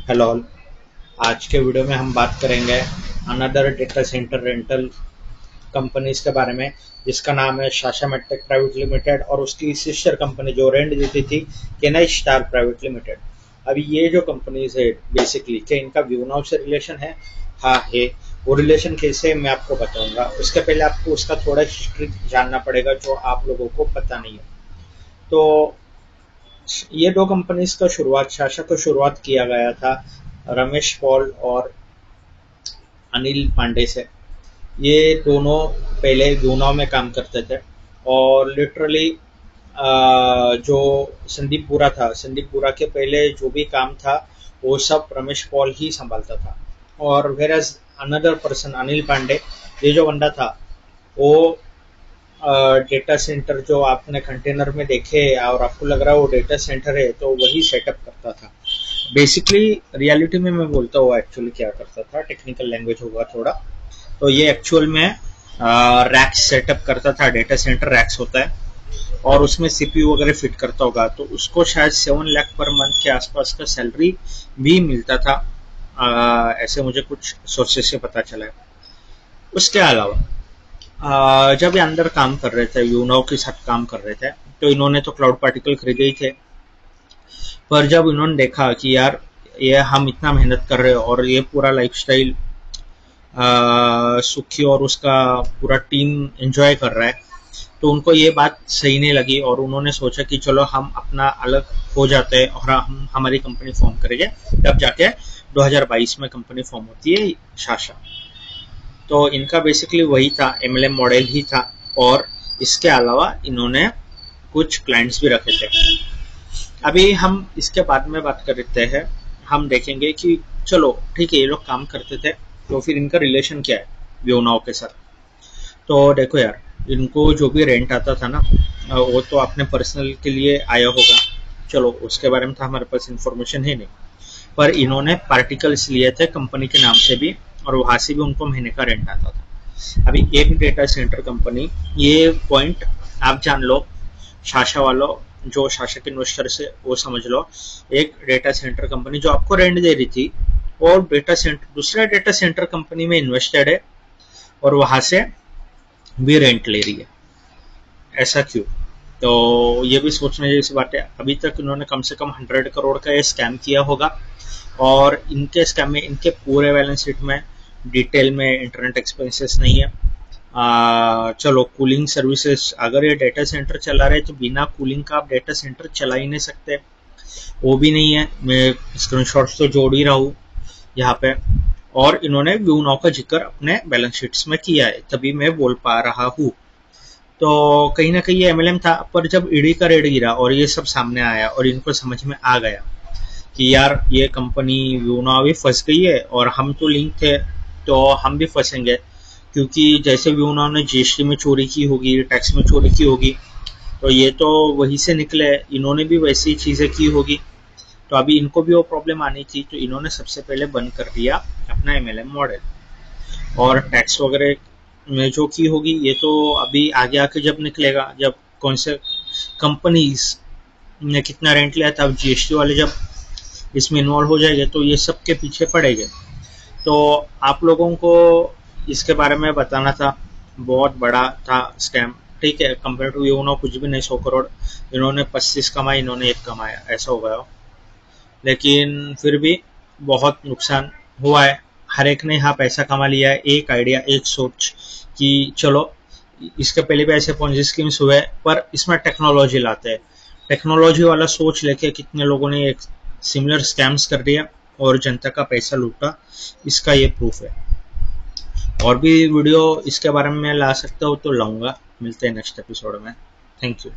Hello all. आज के video में हम बात करेंगे another data centre rental companies के बारे में, जिसका नाम है शाशा मेडटेक प्राइवेट लिमिटेड और उसकी सिस्टर कंपनी जो रेंट देती थी केनाई स्टार प्राइवेट लिमिटेड। अभी ये जो कंपनीज है बेसिकली क्या इनका व्यूनाउ से रिलेशन है? हाँ है। वो रिलेशन कैसे मैं आपको बताऊंगा। उसके पहले आपको उसका थोड़ा हिस्ट्री जानना पड़ेगा जो आप लोगों को पता नहीं है। तो ये दो कंपनीज का शुरुआत शाशा को शुरुआत किया गया था रमेश पॉल और अनिल पांडे से। ये दोनों पहले गुनाव में काम करते थे और लिटरली जो संदीप पुरा के पहले जो भी काम था वो सब रमेश पॉल ही संभालता था। और whereas another person Anil Pandey, ये जो बंदा था वो डेटा सेंटर जो आपने कंटेनर में देखे और आपको लग रहा है वो डेटा सेंटर है तो वही सेटअप करता था। बेसिकली रियलिटी में मैं बोलता हूँ एक्चुअली क्या करता था, टेक्निकल लैंग्वेज होगा थोड़ा। तो ये एक्चुअल में रैक्स सेटअप करता था। डेटा सेंटर रैक्स होता है और उसमें सीपीयू वगैरह फिट करता होगा, तो उसको शायद 7 लाख पर मंथ के आसपास का सैलरी भी मिलता था। ऐसे मुझे कुछ सोर्सेस से पता चला है। उसके अलावा जब ये अंदर काम कर रहे थे, यूनो के साथ काम कर रहे थे, तो इन्होंने तो क्लाउड पार्टिकल खरीदे ही थे। पर जब इन्होंने देखा कि यार ये हम इतना मेहनत कर रहे हैं और ये पूरा लाइफस्टाइल सुखी और उसका पूरा टीम एंजॉय कर रहा है, तो उनको ये बात सही नहीं लगी और उन्होंने सोचा कि चलो हम अपना अलग हो जाते हैं और हम हमारी कंपनी फॉर्म करेंगे। तब जाके 2022 में कंपनी फॉर्म होती है शाशा। तो इनका बेसिकली वही था, एमएलएम मॉडल ही था। और इसके अलावा इन्होंने कुछ क्लाइंट्स भी रखे थे। अभी हम इसके बाद में बात करते हैं। हम देखेंगे कि चलो ठीक है ये लोग काम करते थे, तो फिर इनका रिलेशन क्या है व्योनाओ के साथ। तो देखो यार, इनको जो भी रेंट आता था ना वो तो अपने पर्सनल के लिए आया होगा, चलो उसके बारे में तो हमारे पास इंफॉर्मेशन है नहीं। पर इन्होंने पार्टिकल्स लिए थे कंपनी के नाम से भी और वहां से भी उनको महीने का रेंट आता था। अभी एक डेटा सेंटर कंपनी, ये पॉइंट आप जान लो, शाशा वालों जो शासक इन्वेस्टर से वो समझ लो, एक डेटा सेंटर कंपनी जो आपको रेंट दे रही थी और डेटा सेंटर दूसरा डेटा सेंटर कंपनी में इन्वेस्टेड है और वहां से भी रेंट ले रही है। ऐसा क्यों? तो ये भी सोचने जैसी बात है। अभी तक इन्होंने कम से कम 100 करोड़ का ये स्कैम किया होगा और इनके स्कैम में इनके पूरे बैलेंस शीट में डिटेल में इंटरनेट एक्सपेंसेस नहीं है। चलो कूलिंग सर्विसेज, अगर ये डेटा सेंटर चला रहे तो बिना कूलिंग का आप डेटा सेंटर चला ही नहीं सकते, वो भी नहीं है। मैं स्क्रीनशॉट्स तो जोड़ ही रहा हूँ यहाँ पे। और इन्होंने व्यू नाउ का जिक्र अपने बैलेंस शीट्स में किया है, तभी मैं बोल पा रहा हूँ। तो कहीं ना कहीं ये एमएलएम था। पर जब ईडी का रेड गिरा और ये सब सामने आया और इनको समझ में आ गया कि यार ये कंपनी व्यू नाउ भी फंस गई है और हम तो लिंक थे तो हम भी फंसेंगे, क्योंकि जैसे भी उन्होंने जीएसटी में चोरी की होगी, टैक्स में चोरी की होगी, तो ये तो वहीं से निकले, इन्होंने भी वैसी चीज़ें की होगी। तो अभी इनको भी वो प्रॉब्लम आनी थी, तो इन्होंने सबसे पहले बंद कर दिया अपना एमएलएम मॉडल। और टैक्स वगैरह में जो की होगी ये तो अभी आगे आके जब निकलेगा, जब कौन से कंपनीज ने कितना रेंट लिया था, अब जीएसटी वाले जब इसमें इन्वॉल्व हो जाएंगे तो ये सब के पीछे पड़ेंगे। तो आप लोगों को इसके बारे में बताना था। बहुत बड़ा था स्कैम, ठीक है। कंपेयर टू यूनो कुछ भी नहीं, 100 करोड़ इन्होंने 25 कमाए, इन्होंने 1 कमाया, ऐसा हो गया। लेकिन फिर भी बहुत नुकसान हुआ है। हर एक ने यहाँ पैसा कमा लिया है। एक आइडिया, एक सोच कि चलो इसके पहले भी ऐसे पॉन्जी स्कीम्स हुए, पर इसमें टेक्नोलॉजी लाते हैं। टेक्नोलॉजी वाला सोच लेके कितने लोगों ने एक सिमिलर स्कैम्स कर दिया और जनता का पैसा लूटा, इसका ये प्रूफ है। और भी वीडियो इसके बारे में मैं ला सकता हूँ तो लाऊंगा। मिलते हैं नेक्स्ट एपिसोड में। Thank you.